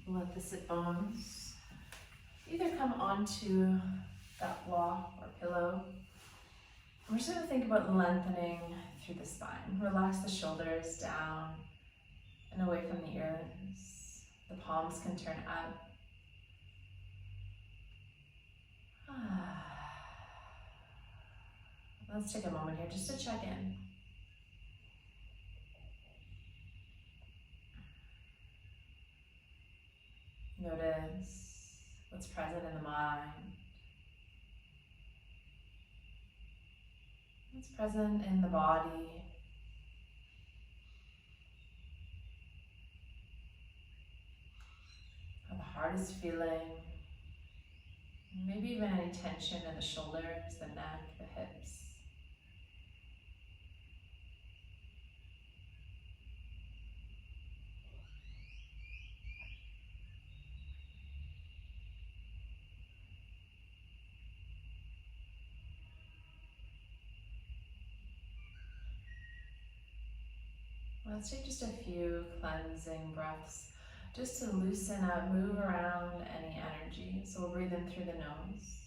Let the sit bones either come onto that block or pillow. We're just going to think about lengthening through the spine. Relax the shoulders down and away from the ears. The palms can turn up. Let's take a moment here just to check in. Notice what's present in the mind. What's present in the body. How the heart is feeling. Maybe even any tension in the shoulders, the neck, the hips. Let's take just a few cleansing breaths just to loosen up, move around any energy. So we'll breathe in through the nose.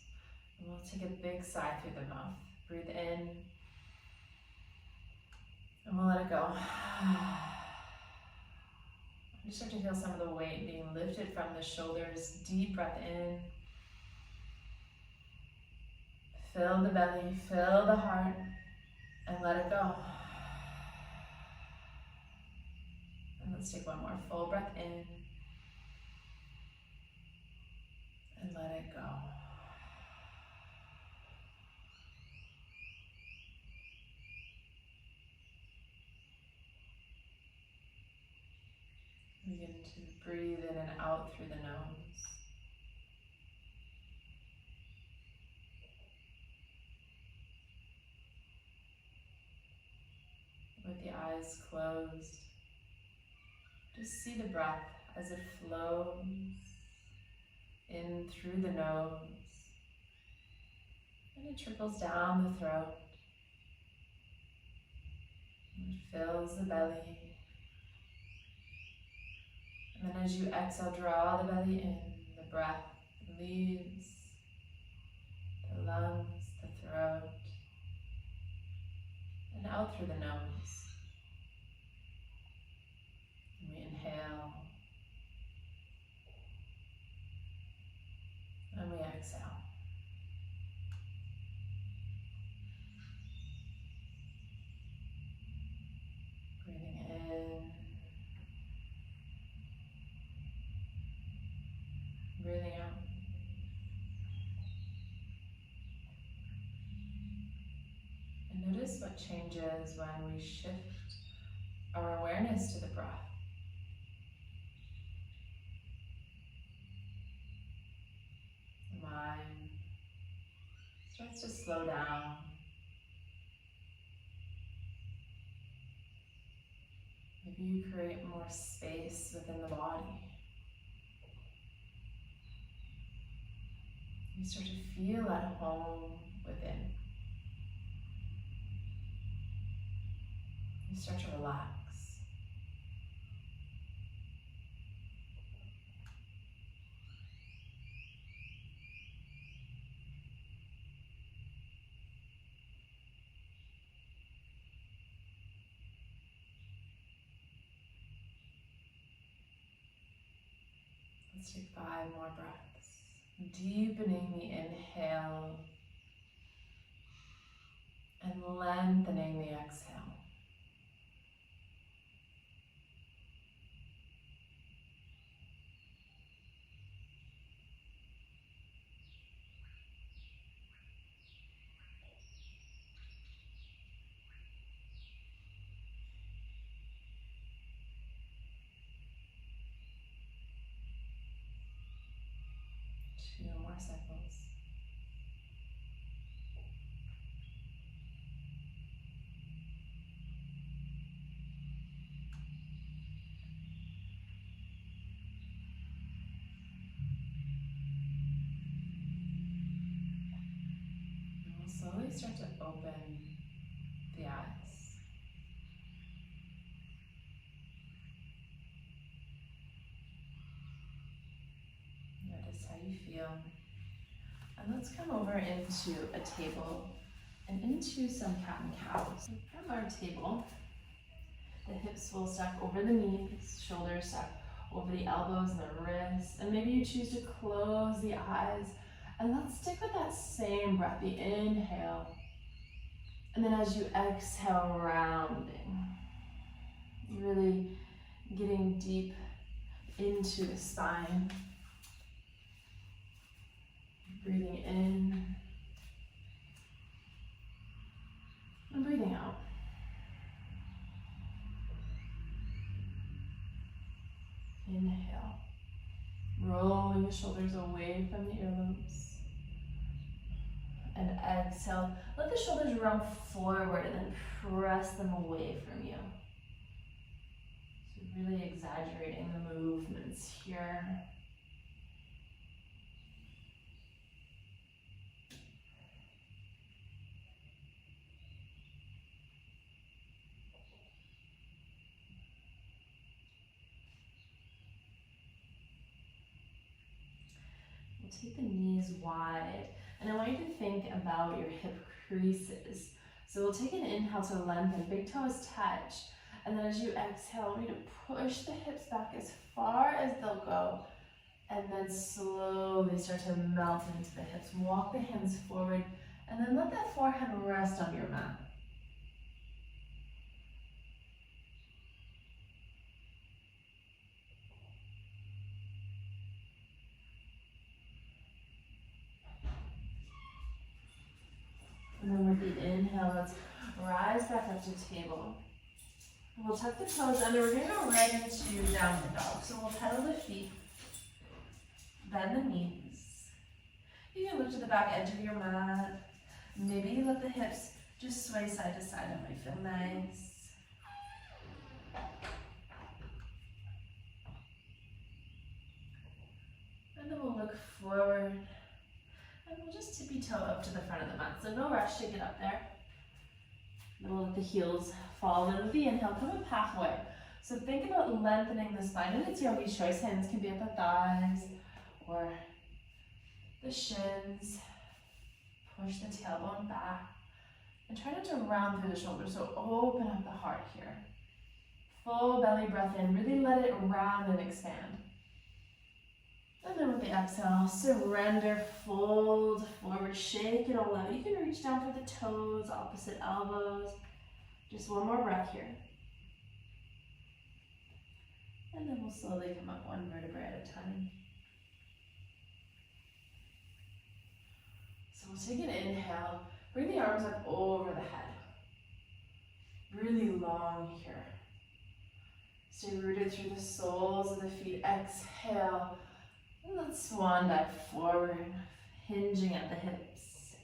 And we'll take a big sigh through the mouth. Breathe in. And we'll let it go. You start to feel some of the weight being lifted from the shoulders. Deep breath in. Fill the belly, fill the heart, and let it go. And let's take one more full breath in. And let it go. Begin to breathe in and out through the nose. With the eyes closed, just see the breath as it flows in through the nose and it trickles down the throat and fills the belly. And then as you exhale, draw the belly in. The breath leaves the lungs, the throat, and out through the nose. And we inhale. And we exhale. Breathing in. Breathing out. And notice what changes when we shift our awareness to the breath. The mind starts to slow down. Maybe you create more space within the body. You start to feel at home within. You start to relax. Let's take 5 more breaths. Deepening the inhale and lengthening the exhale. Two more cycles. And we'll slowly start to open the eyes. you feel. And let's come over into a table and into some cat and cows. From our table, the hips will stack over the knees, shoulders stack over the elbows and the wrists. And maybe you choose to close the eyes. And let's stick with that same breath, the inhale. And then as you exhale, rounding. Really getting deep into the spine. Breathing in and breathing out. Inhale, rolling the shoulders away from the earlobes. And exhale, let the shoulders round forward and then press them away from you. So really exaggerating the movements here. Take the knees wide, and I want you to think about your hip creases. So we'll take an inhale to lengthen, big toes touch, and then as you exhale, we're going to push the hips back as far as they'll go, and then slowly start to melt into the hips. Walk the hands forward, and then let that forehead rest on your mat. And then with the inhale, let's rise back up to table. We'll tuck the toes under. We're going to go right into downward dog. So we'll pedal the feet, bend the knees. You can look to the back edge of your mat. Maybe you let the hips just sway side to side. That might feel nice. And then we'll look forward. And we'll just tippy toe up to the front of the mat. So no rush to get up there. Then we'll let the heels fall. And with the inhale, come up halfway. So think about lengthening the spine. And it's Yogi's choice. Hands can be at the thighs or the shins. Push the tailbone back. And try not to round through the shoulders. So open up the heart here. Full belly breath in. Really let it round and expand. And then with the exhale, surrender, fold forward, shake it all out. You can reach down for the toes, opposite elbows. Just one more breath here. And then we'll slowly come up one vertebrae at a time. So we'll take an inhale, bring the arms up over the head. Really long here. Stay rooted through the soles of the feet. Exhale. And let's swan dive forward, hinging at the hips.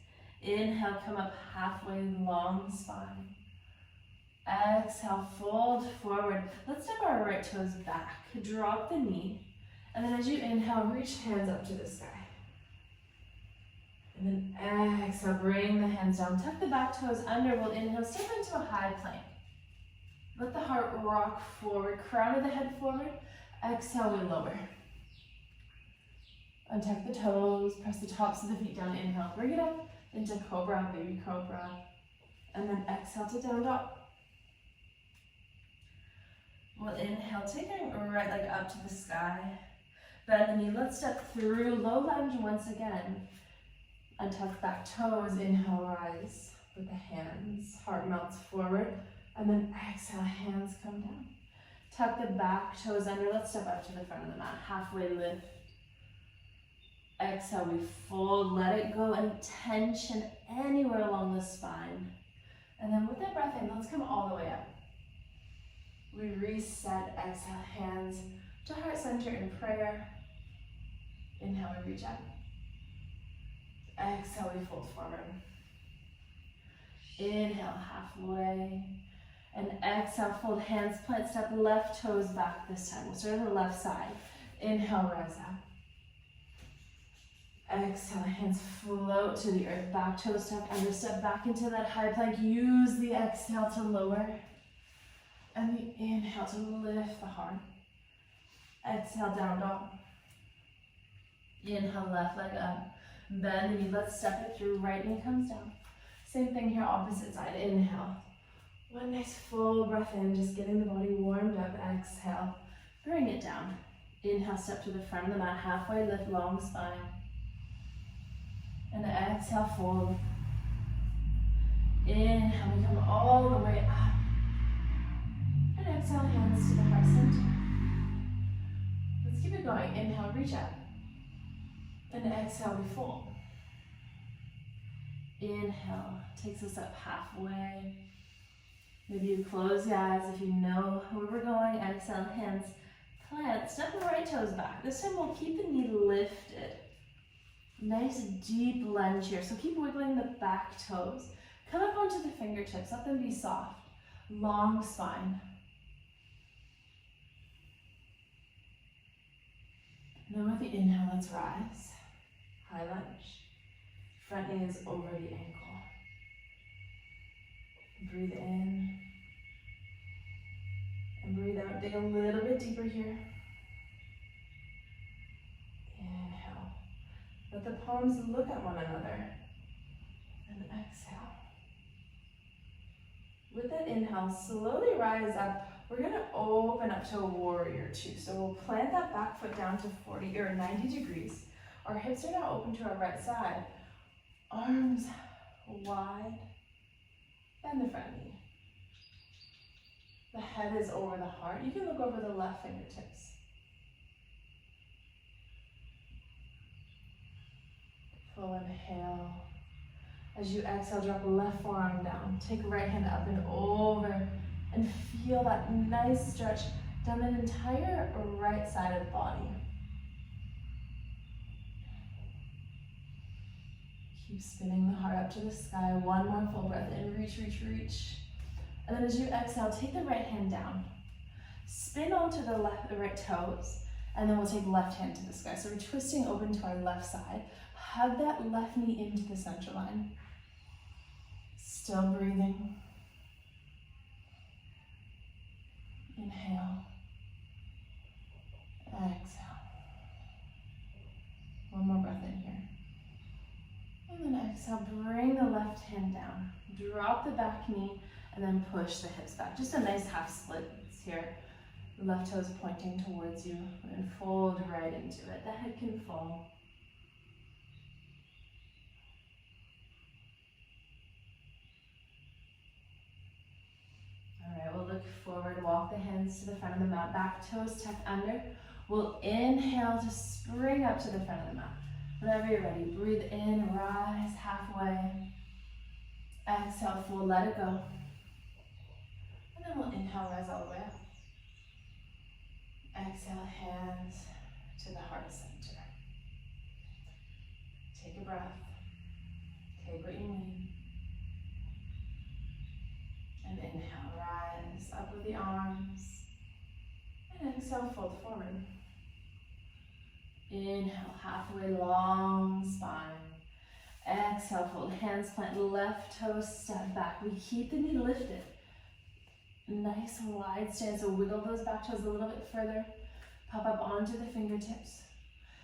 Inhale, come up halfway, long spine. Exhale, fold forward. Let's step our right toes back. Drop the knee. And then as you inhale, reach hands up to the sky. And then exhale, bring the hands down. Tuck the back toes under. We'll inhale, step into a high plank. Let the heart rock forward. Crown of the head forward. Exhale, we lower. Untuck the toes, press the tops of the feet down, inhale, bring it up into cobra, baby cobra, and then exhale to down dog. We'll inhale, take our right leg up to the sky, bend the knee, let's step through, low lunge once again. Untuck back toes, inhale, rise with the hands, heart melts forward, and then exhale, hands come down. Tuck the back toes under, let's step up to the front of the mat, halfway lift. Exhale, we fold, let it go, any tension anywhere along the spine. And then with that breath in, let's come all the way up. We reset, exhale, hands to heart center in prayer. Inhale, we reach up. Exhale, we fold forward. Inhale, halfway. And exhale, fold hands, plant step, left toes back this time. We'll start on the left side. Inhale, rise up. Exhale, hands float to the earth, back toe step, under step back into that high plank. Use the exhale to lower and the inhale to lift the heart. Exhale, down dog. Inhale, left leg up. Bend the knee, let's step it through. Right knee comes down. Same thing here, opposite side. Inhale. One nice full breath in, just getting the body warmed up. Exhale, bring it down. Inhale, step to the front of the mat, halfway lift, long spine. And exhale, fold. Inhale, we come all the way up. And exhale, hands to the heart center. Let's keep it going. Inhale, reach up. And exhale, we fold. Inhale, takes us up halfway. Maybe you close your eyes if you know where we're going. Exhale, hands plant. Step the right toes back. This time we'll keep the knee lifted. Nice deep lunge here. So keep wiggling the back toes. Come up onto the fingertips. Let them be soft. Long spine. And then with the inhale, let's rise. High lunge. Front knee is over the ankle. Breathe in. And breathe out. Dig a little bit deeper here. Inhale. Let the palms look at one another. And exhale. With that inhale, slowly rise up. We're going to open up to a warrior two. So we'll plant that back foot down to 40 or 90 degrees. Our hips are now open to our right side. Arms wide. Bend the front knee. The head is over the heart. You can look over the left fingertips. Full inhale. As you exhale, drop left forearm down. Take right hand up and over. And feel that nice stretch down the entire right side of the body. Keep spinning the heart up to the sky. One more full breath in. Reach, reach, reach. And then as you exhale, take the right hand down. Spin onto the right toes. And then we'll take left hand to the sky. So we're twisting open to our left side. Hug that left knee into the center line. Still breathing. Inhale. Exhale. One more breath in here. And then exhale, bring the left hand down. Drop the back knee and then push the hips back. Just a nice half split here. The left toes pointing towards you and fold right into it. The head can fall. All right, we'll look forward, walk the hands to the front of the mat, back toes tuck under. We'll inhale to spring up to the front of the mat. Whenever you're ready, breathe in, rise halfway. Exhale, full, let it go. And then we'll inhale, rise all the way up. Exhale, hands to the heart center. Take a breath. Take what you need. And inhale, rise up with the arms. And exhale, fold forward. Inhale, halfway, long spine. Exhale, fold, hands plant, left toe step back. We keep the knee lifted. Nice wide stance, so wiggle those back toes a little bit further. Pop up onto the fingertips.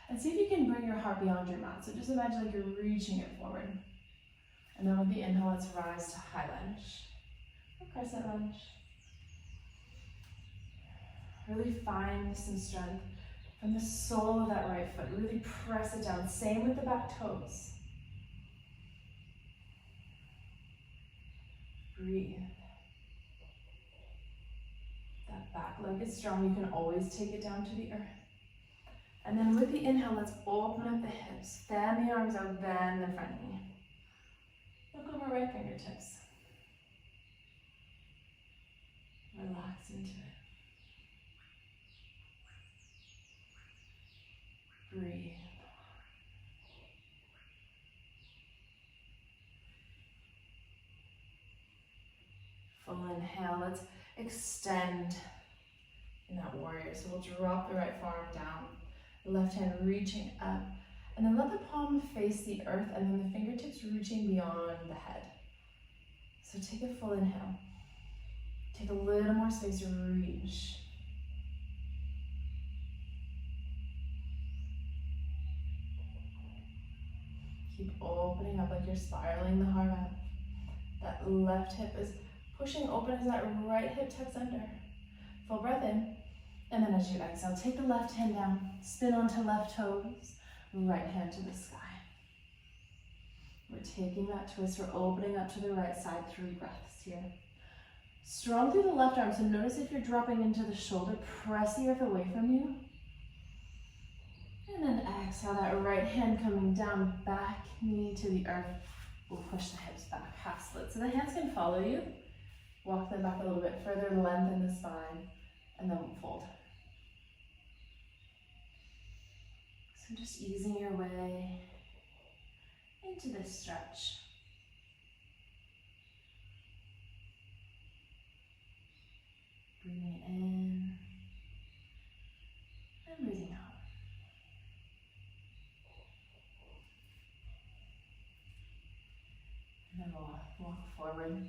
And see if you can bring your heart beyond your mat. So just imagine like you're reaching it forward. And then with the inhale, let's rise to high lunge. Or crescent lunge. Really find some strength from the sole of that right foot. Really press it down. Same with the back toes. Breathe. That back leg is strong. You can always take it down to the earth. And then with the inhale, let's open up the hips. Bend the arms out, bend the front knee. Look over right fingertips. Relax into it. Breathe. Full inhale. Let's extend in that warrior. So we'll drop the right forearm down, the left hand reaching up, and then let the palm face the earth and then the fingertips reaching beyond the head. So take a full inhale. Take a little more space to reach. Keep opening up like you're spiraling the heart up. That left hip is pushing open as that right hip tucks under. Full breath in. And then as you exhale, take the left hand down, spin onto left toes, right hand to the sky. We're taking that twist, we're opening up to the right side, 3 breaths here. Strong through the left arm, so notice if you're dropping into the shoulder, press the earth away from you. And then exhale, that right hand coming down, back knee to the earth. We'll push the hips back, half split. So the hands can follow you. Walk them back a little bit further, lengthen the spine, and then we'll fold. So just easing your way into this stretch. Breathing in and breathing out. And then we'll walk forward.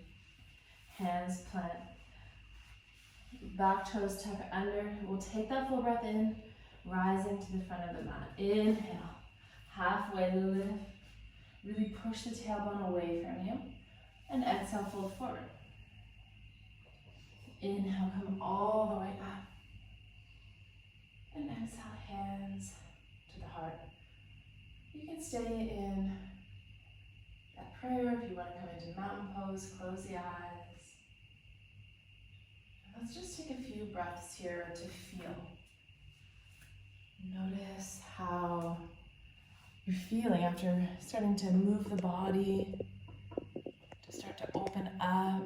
Hands plant. Back toes tuck under. We'll take that full breath in, rising to the front of the mat. Inhale. Halfway lift. Really push the tailbone away from you. And exhale, fold forward. Inhale, come all the way up. And exhale, hands to the heart. You can stay in that prayer if you want to come into mountain pose, close the eyes. And let's just take a few breaths here to feel. Notice how you're feeling after starting to move the body, to start to open up.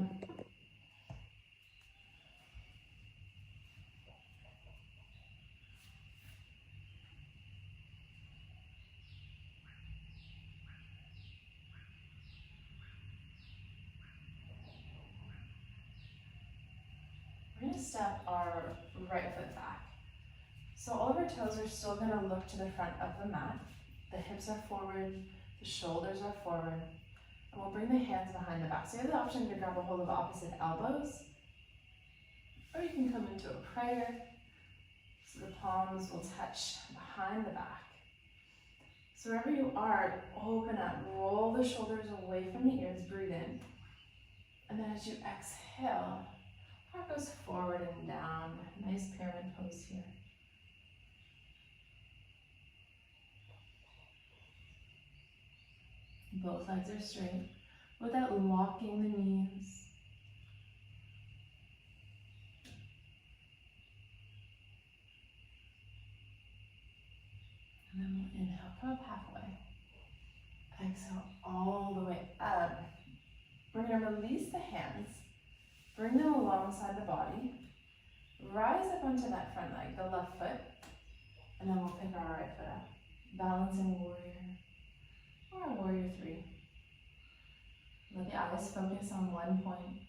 We're going to step our right foot back. So all of our toes are still going to look to the front of the mat. The hips are forward, the shoulders are forward, and we'll bring the hands behind the back. So you have the option to grab a hold of opposite elbows, or you can come into a prayer. So the palms will touch behind the back. So wherever you are, open up, roll the shoulders away from the ears, breathe in. And then as you exhale, heart goes forward and down. Nice pyramid pose here. Both legs are straight without locking the knees. And then we'll inhale, come up halfway. Exhale all the way up. We're going to release the hands, bring them alongside the body, rise up onto that front leg, the left foot, and then we'll pick our right foot up. Balancing warrior. Or a warrior 3. Let the eyes focus on one point.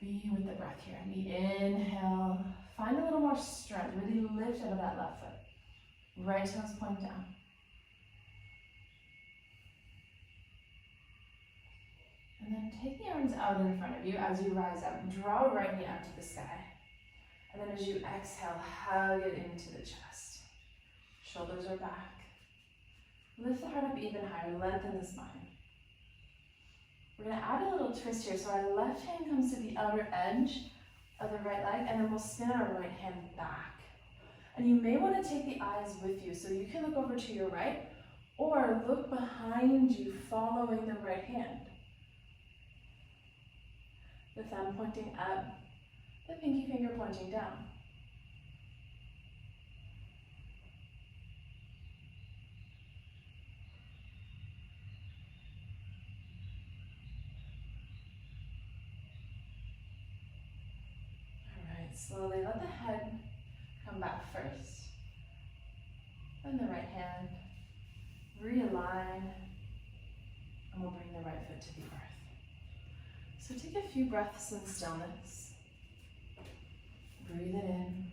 Be with the breath here. We inhale. Find a little more strength. Really lift out of that left foot. Right toes point down. And then take the arms out in front of you as you rise up. Draw right knee out to the sky. And then as you exhale, hug it into the chest. Shoulders are back. Lift the heart up even higher, lengthen the spine. We're going to add a little twist here. So our left hand comes to the outer edge of the right leg, and then we'll spin our right hand back. And you may want to take the eyes with you, so you can look over to your right, or look behind you, following the right hand. The thumb pointing up, the pinky finger pointing down. Slowly let the head come back first. Then the right hand. Realign. And we'll bring the right foot to the earth. So take a few breaths in stillness. Breathe it in.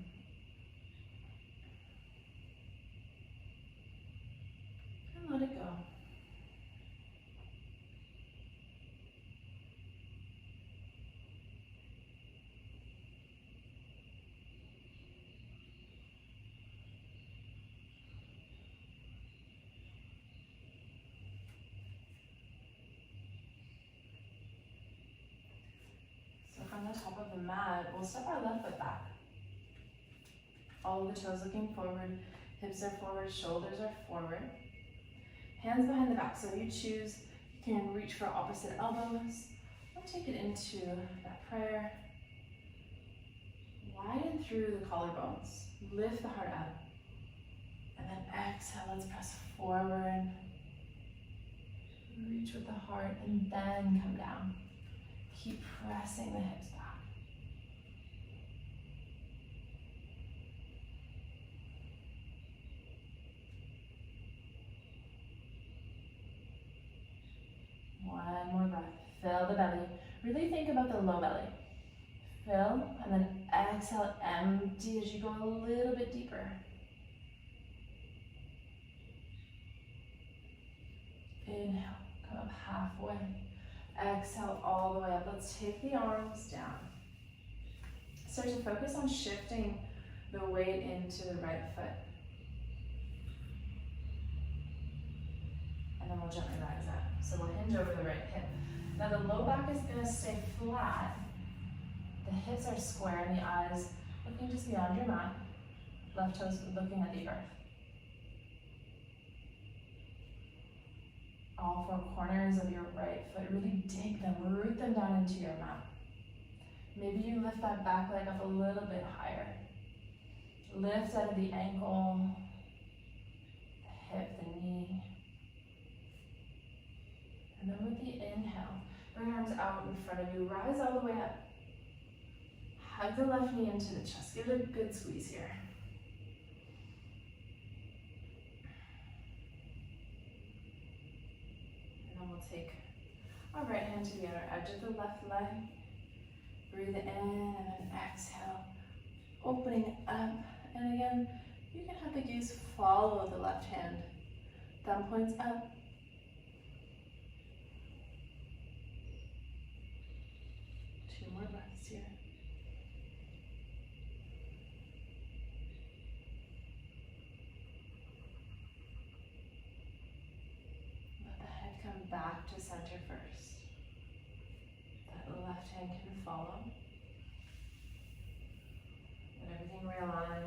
And let it go. on the top of the mat, we'll step our left foot back. All of the toes looking forward, hips are forward, shoulders are forward. Hands behind the back, so if you choose, you can reach for opposite elbows, or take it into that prayer. Widen through the collarbones, lift the heart up. And then exhale, let's press forward. Reach with the heart and then come down. Keep pressing the hips back. One more breath. Fill the belly. Really think about the low belly. Fill and then exhale, empty as you go a little bit deeper. Inhale, come up halfway. Exhale all the way up. Let's take the arms down. Start to focus on shifting the weight into the right foot. And then we'll gently rise up. So we'll hinge over the right hip. Now the low back is going to stay flat. The hips are square and the eyes looking just beyond your mat. Left toes looking at the earth. All four corners of your right foot, really dig them, root them down into your mat. Maybe you lift that back leg up a little bit higher. Lift out of the ankle, the hip, the knee. And then with the inhale, bring arms out in front of you, rise all the way up. Hug the left knee into the chest, give it a good squeeze here. We'll take our right hand to the outer edge of the left leg. Breathe in and then exhale. Opening up. And again, you can have the gaze follow the left hand. Thumb points up. Two more breaths here. Come back to center first. That left hand can follow. Let everything realign.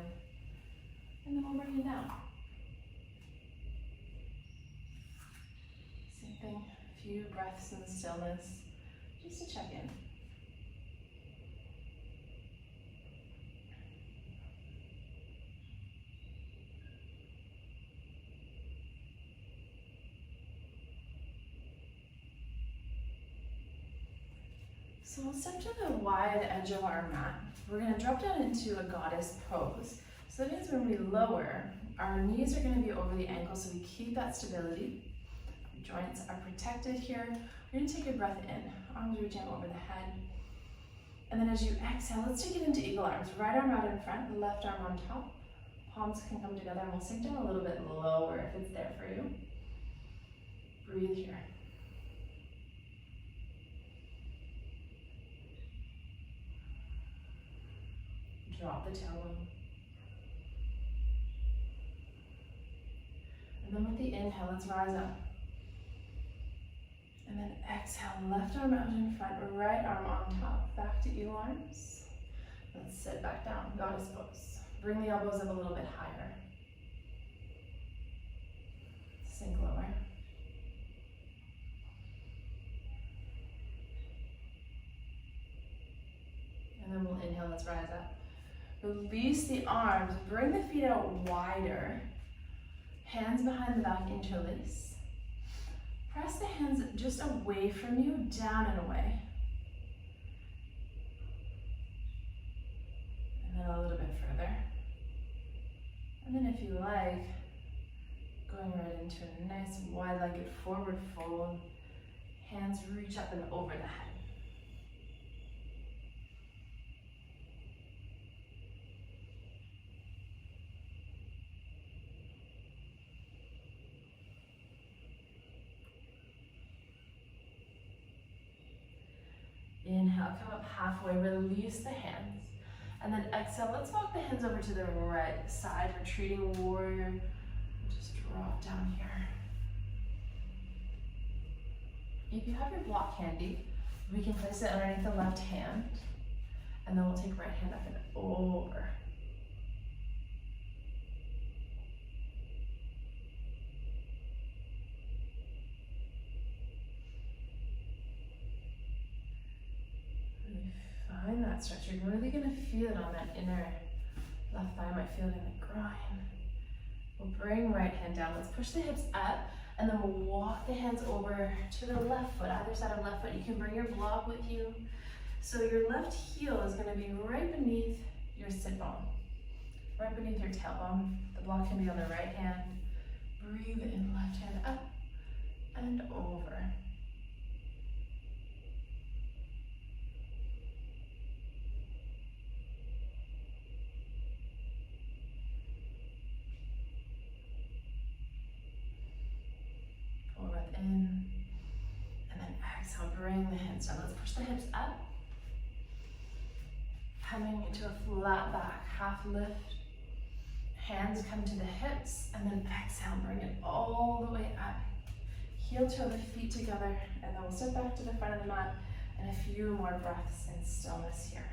And then we'll bring it down. Same thing, a few breaths in stillness, just to check in. So we'll step to the wide edge of our mat. We're going to drop down into a goddess pose. So that means when we lower, our knees are going to be over the ankles, so we keep that stability. Our joints are protected here. We're going to take a breath in, arms reaching over the head. And then as you exhale, let's take it into eagle arms. Right arm out in front, left arm on top. Palms can come together, and we'll sink down a little bit lower if it's there for you. Breathe here. Drop the tailbone. And then with the inhale, let's rise up. And then exhale, left arm out in front, right arm on top. Back to eagle arms. Let's sit back down, goddess pose. Bring the elbows up a little bit higher. Sink lower. And then we'll inhale, let's rise up. Release the arms, bring the feet out wider. Hands behind the back, interlace. Press the hands just away from you, down and away. And then a little bit further. And then if you like, going right into a nice wide-legged forward fold. Hands reach up and over the head. Inhale, come up halfway, release the hands. And then exhale, let's walk the hands over to the right side, retreating warrior. Just drop down here. If you have your block handy, we can place it underneath the left hand. And then we'll take right hand up and over. Really find that stretch. You're really going to feel it on that inner left thigh. Might feel it in the groin. We'll bring right hand down. Let's push the hips up, and then we'll walk the hands over to the left foot, either side of left foot. You can bring your block with you. So your left heel is going to be right beneath your sit bone, right beneath your tailbone. The block can be on the right hand. Breathe in, left hand up and over. Full breath in, and then exhale, bring the hands down. Let's push the hips up. Coming into a flat back, half lift. Hands come to the hips, and then exhale, bring it all the way up. Heel toe the feet together, and then we'll step back to the front of the mat, and a few more breaths in stillness here.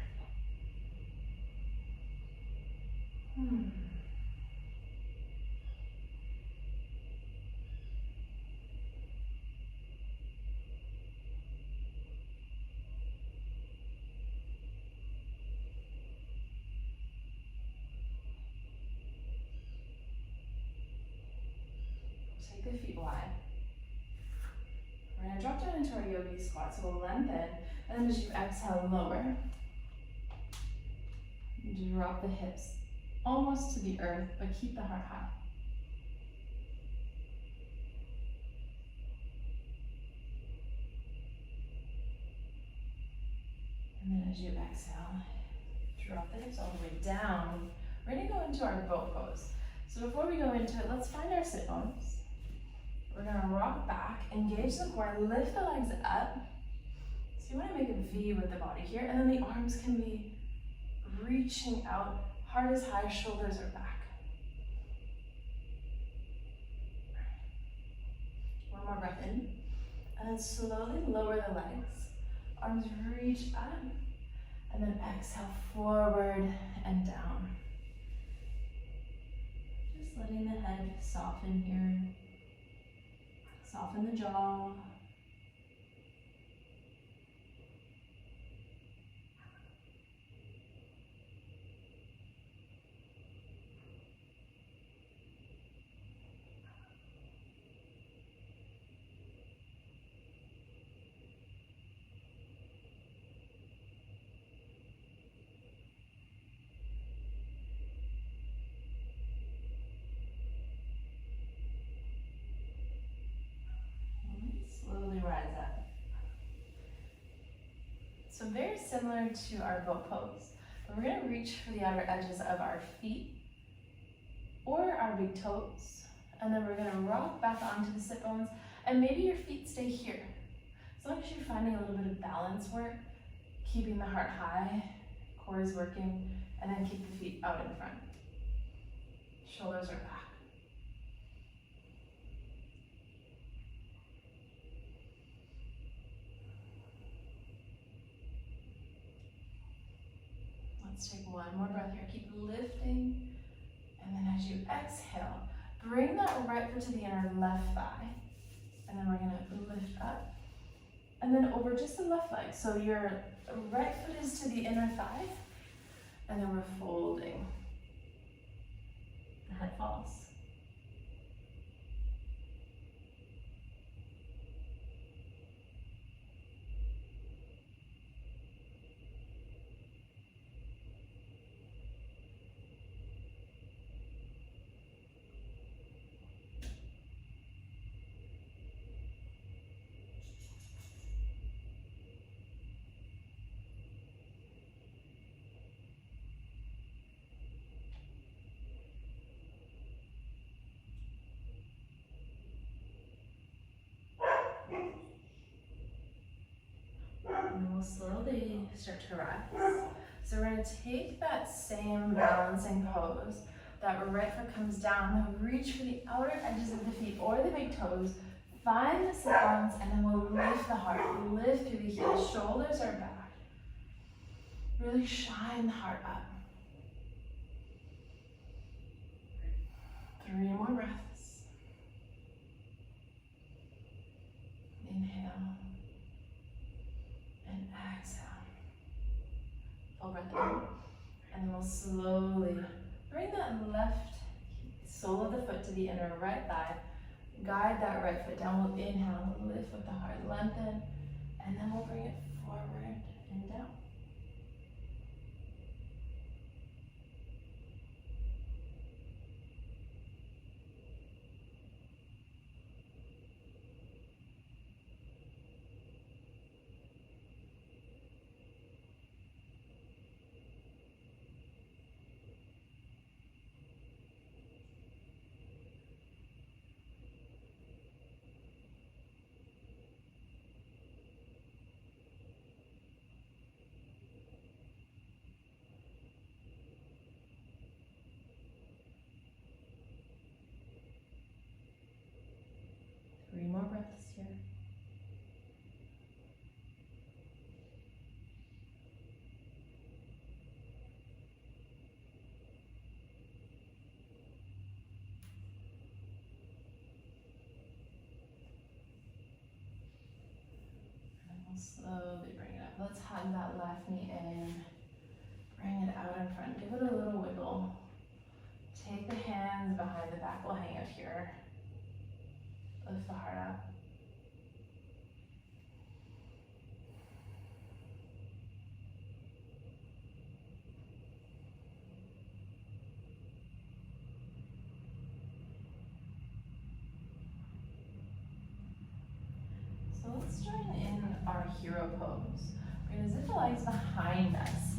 Take the feet wide. We're going to drop down into our Yogi Squat, so we'll lengthen, and then as you exhale, lower. Drop the hips almost to the earth, but keep the heart high. And then as you exhale, drop the hips all the way down. We're going to go into our boat pose. So before we go into it, let's find our sit bones. We're going to rock back, engage the core, lift the legs up. So you want to make a V with the body here, and then the arms can be reaching out, heart is high, shoulders are back. One more breath in, and then slowly lower the legs. Arms reach up, and then exhale forward and down. Just letting the head soften here. Soften the jaw. Slowly rise up. So very similar to our boat pose, but we're going to reach for the outer edges of our feet or our big toes, and then we're going to rock back onto the sit bones, and maybe your feet stay here. As long as you're finding a little bit of balance work, keeping the heart high, core is working, and then keep the feet out in front. Shoulders are back. Let's take one more breath here. Keep lifting. And then as you exhale, bring that right foot to the inner left thigh. And then we're going to lift up. And then over just the left leg. So your right foot is to the inner thigh. And then we're folding. The head falls. And we'll slowly start to rise. So we're going to take that same balancing pose. That right foot comes down, then reach for the outer edges of the feet or the big toes. Find the sit bones, and then we'll lift the heart, lift through the heels. Shoulders are back. Really shine the heart up. 3 more breaths. Inhale and exhale. Full breath in. And then we'll slowly bring that left sole of the foot to the inner right thigh. Guide that right foot down. We'll inhale, lift with the heart, lengthen, and then we'll bring it forward and down. Three more breaths here. And we'll slowly bring it up. Let's hug that left knee in. Bring it out in front. Give it a little wiggle. Take the hands behind the back. We'll hang out here. Lift the heart up. So let's join in our hero pose. We're going to zip the legs behind us.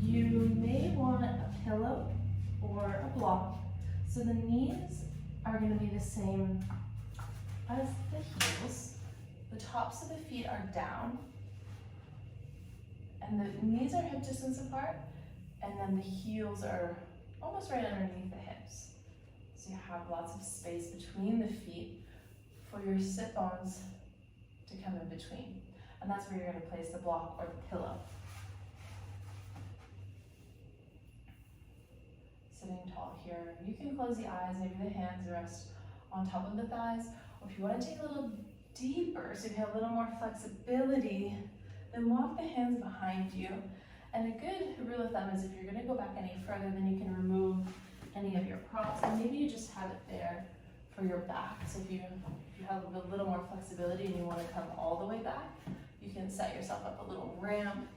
You may want a pillow or a block. So the knees are going to be the same as the heels. The tops of the feet are down, and the knees are hip distance apart, and then the heels are almost right underneath the hips. So you have lots of space between the feet for your sit bones to come in between. And that's where you're going to place the block or the pillow. Sitting tall here. You can close the eyes, maybe the hands rest on top of the thighs. Or if you want to take a little deeper, so you have a little more flexibility, then walk the hands behind you. And a good rule of thumb is if you're going to go back any further, then you can remove any of your props. And maybe you just have it there for your back. So if you have a little more flexibility and you want to come all the way back, you can set yourself up a little ramp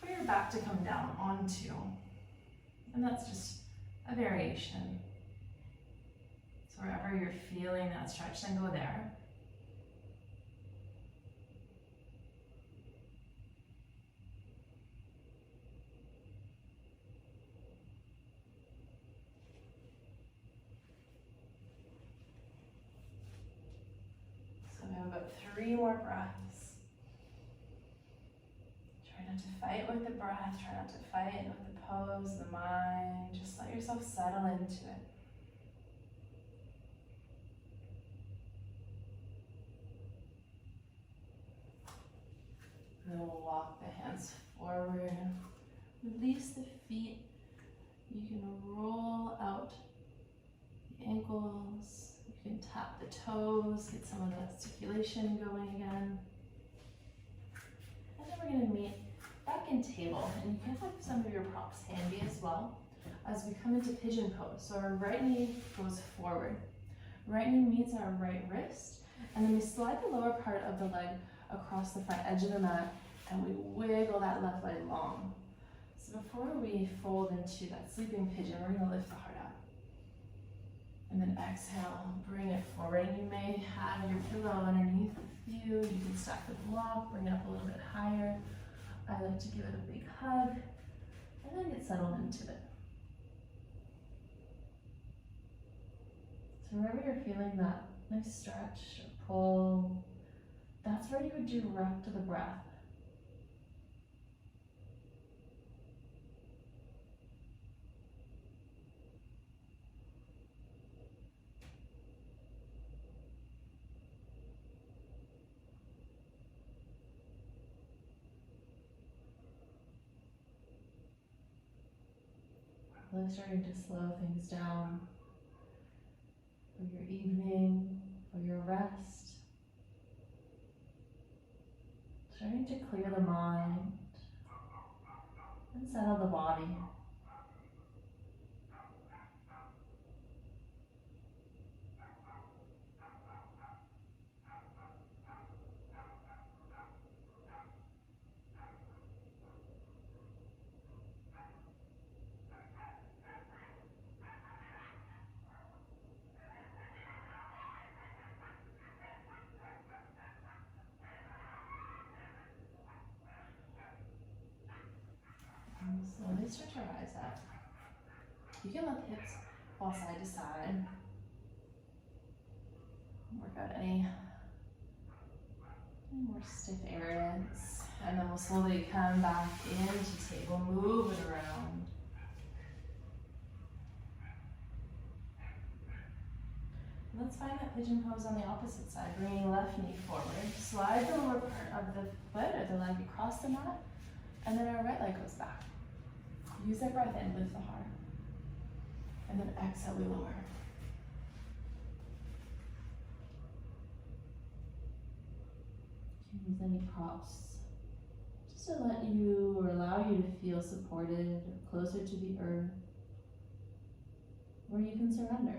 for your back to come down onto. And that's just a variation. So wherever you're feeling that stretch, then go there. So we have about 3 more breaths. Try not to fight with the breath, try not to fight with the pose, the mind. Just let yourself settle into it. And then we'll walk the hands forward. Release the feet. You can roll out the ankles. You can tap the toes, get some of that circulation going again. And then we're going to meet back in table. And you can have some of your props handy as well as we come into pigeon pose. So our right knee goes forward. Right knee meets our right wrist. And then we slide the lower part of the leg across the front edge of the mat, and we wiggle that left leg long. So before we fold into that sleeping pigeon, we're going to lift the heart up. And then exhale, bring it forward. And you may have your pillow underneath you. You can stack the block, bring it up a little bit higher. I like to give it a big hug, and then get settled into it. So wherever you're feeling that nice stretch or pull, that's where you would direct the breath. Really starting to slow things down for your evening, for your rest. Starting to clear the mind and settle the body. And slowly start to rise up. You can let the hips fall side to side. Work out any more stiff areas. And then we'll slowly come back into table, move it around. Let's find that pigeon pose on the opposite side, bringing left knee forward. Slide the lower part of the foot or the leg across the mat, and then our right leg goes back. Use that breath in, lift the heart. And then exhale, we lower. You can use any props just to let you or allow you to feel supported or closer to the earth, or you can surrender.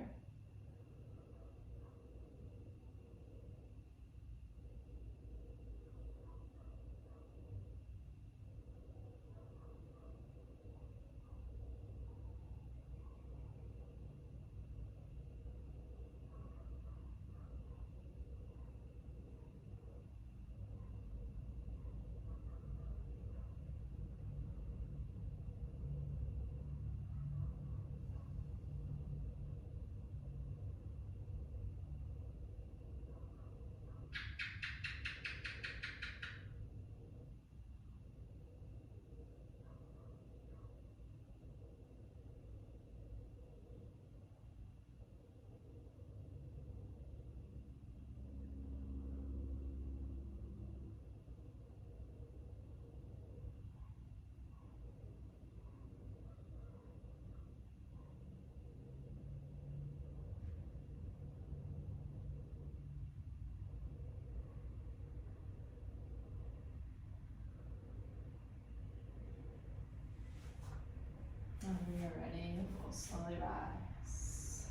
When you're ready, we'll slowly rise.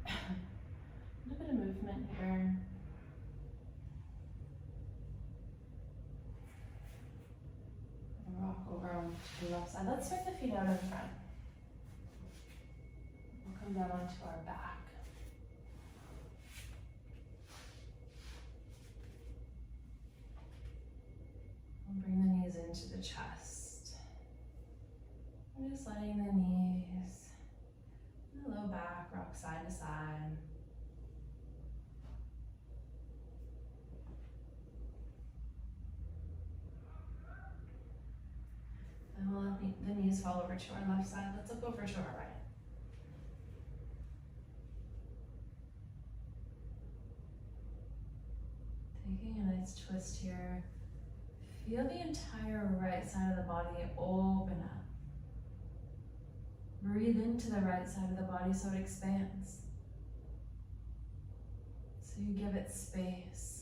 A little bit of movement here. And rock over to the left side. Let's swing the feet out in front. We'll come down onto our back. And bring the knees into the chest. And just letting the knees and the low back rock side to side. And we'll let the knees fall over to our left side. Let's look over to our right. Taking a nice twist here. Feel the entire right side of the body open up. Breathe into the right side of the body so it expands. So you give it space.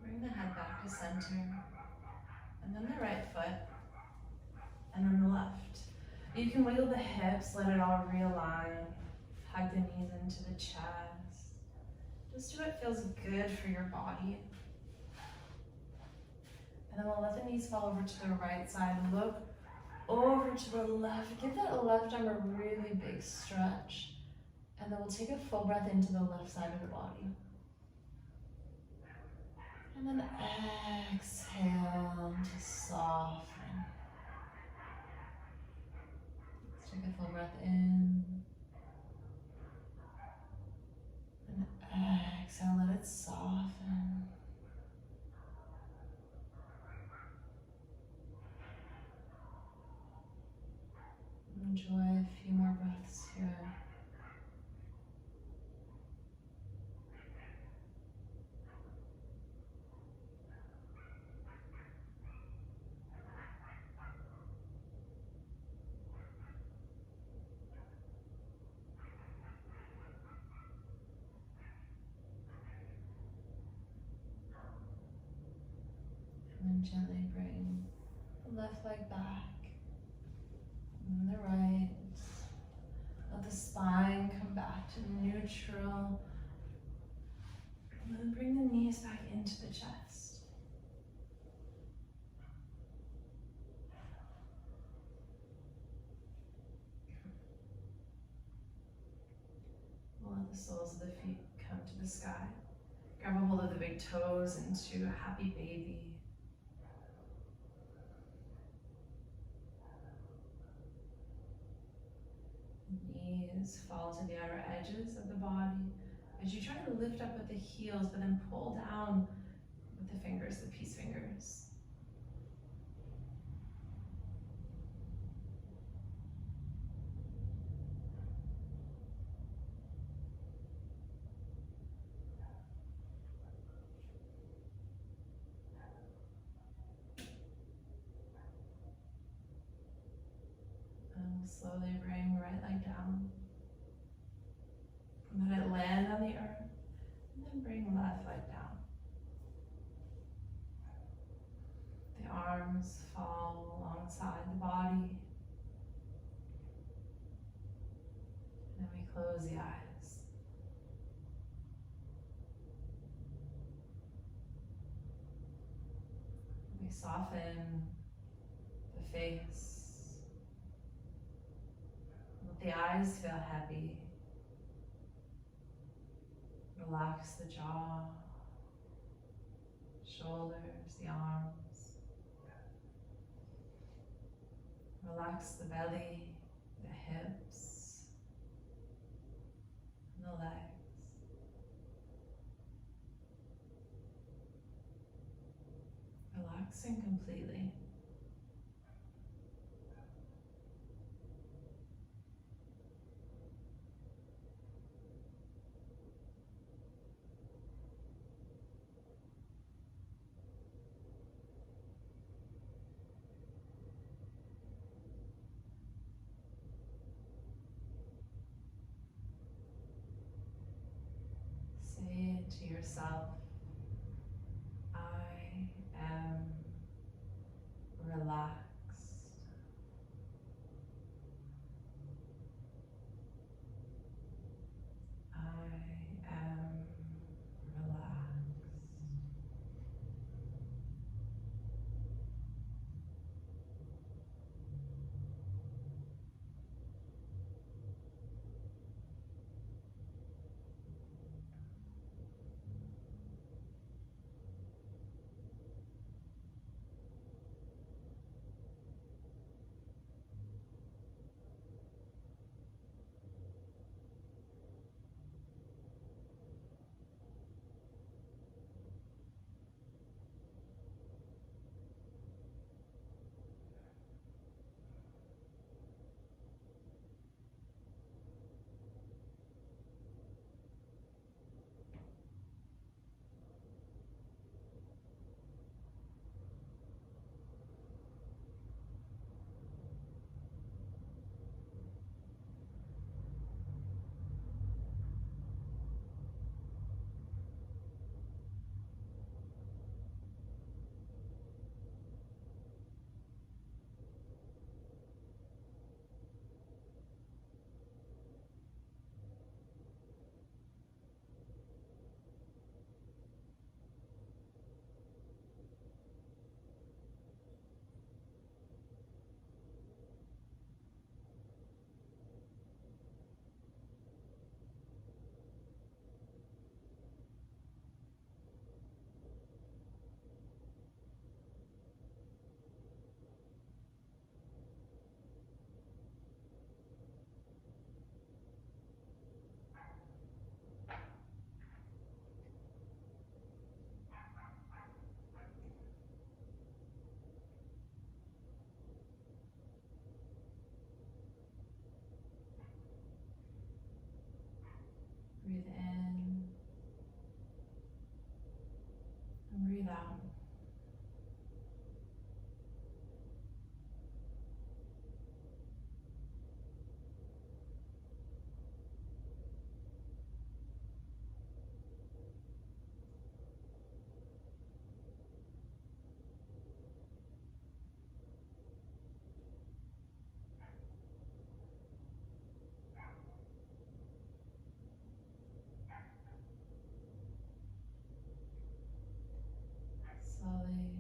Bring the head back to center. And then the right foot You can wiggle the hips, let it all realign. Hug the knees into the chest. Just do what feels good for your body. And then we'll let the knees fall over to the right side. Look over to the left. Give that left arm a really big stretch. And then we'll take a full breath into the left side of the body. And then exhale to soften. Let's take a full breath in. And exhale, let it soften. Enjoy a few more breaths here. And then gently bring the left leg back. And the right. Let the spine come back to neutral. And then bring the knees back into the chest. We'll let the soles of the feet come to the sky. Grab a hold of the big toes into a happy baby. Knees fall to the outer edges of the body as you try to lift up with the heels, but then pull down with the fingers, the peace fingers. And we'll slowly bring right leg down. Let it land on the earth, and then bring left leg down. The arms fall alongside the body. And then we close the eyes. We soften the face. Let the eyes feel heavy. Relax the jaw, shoulders, the arms. Relax the belly, the hips, and the legs. Relaxing completely. Say it to yourself, I am relaxed. I am relaxed.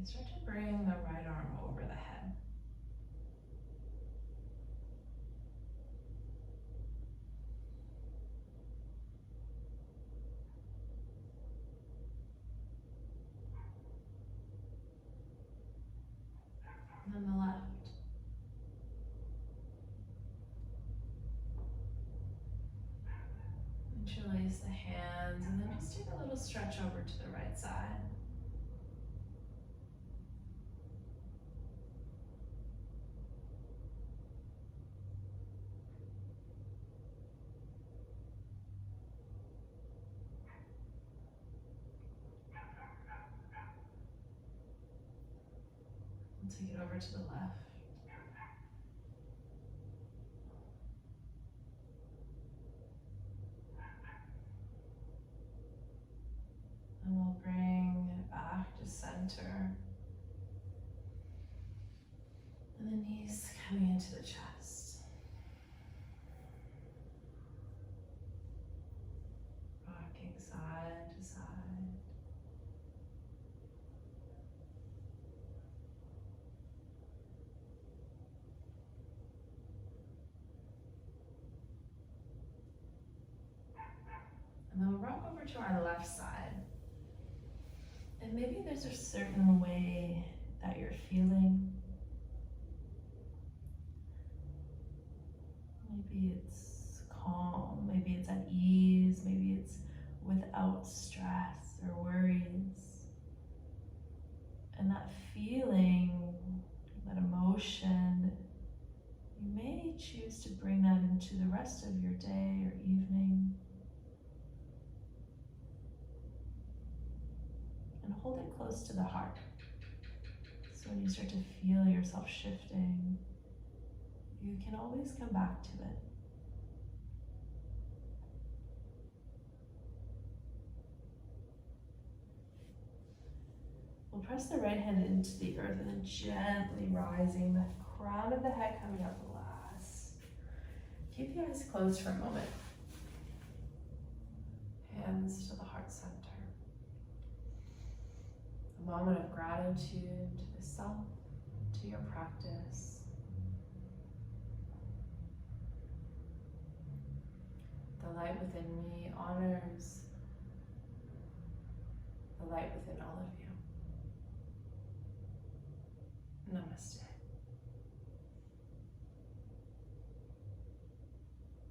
Start to bring the right arm over the head. And then the left. Interlace the hands and then just take a little stretch over to the right side. And take it over to the left. And we'll bring it back to center. And the knees coming into the chest. Rocking side to side. And then we'll rock over to our left side. And maybe there's a certain way that you're feeling. Maybe it's calm, maybe it's at ease, maybe it's without stress or worries. And that feeling, that emotion, you may choose to bring that into the rest of your day or evening. And hold it close to the heart. So when you start to feel yourself shifting, you can always come back to it. We'll press the right hand into the earth and then gently rising, the crown of the head coming up last. Keep the eyes closed for a moment. Hands to the heart center. A moment of gratitude to the self, to your practice. The light within me honors the light within all of you. Namaste.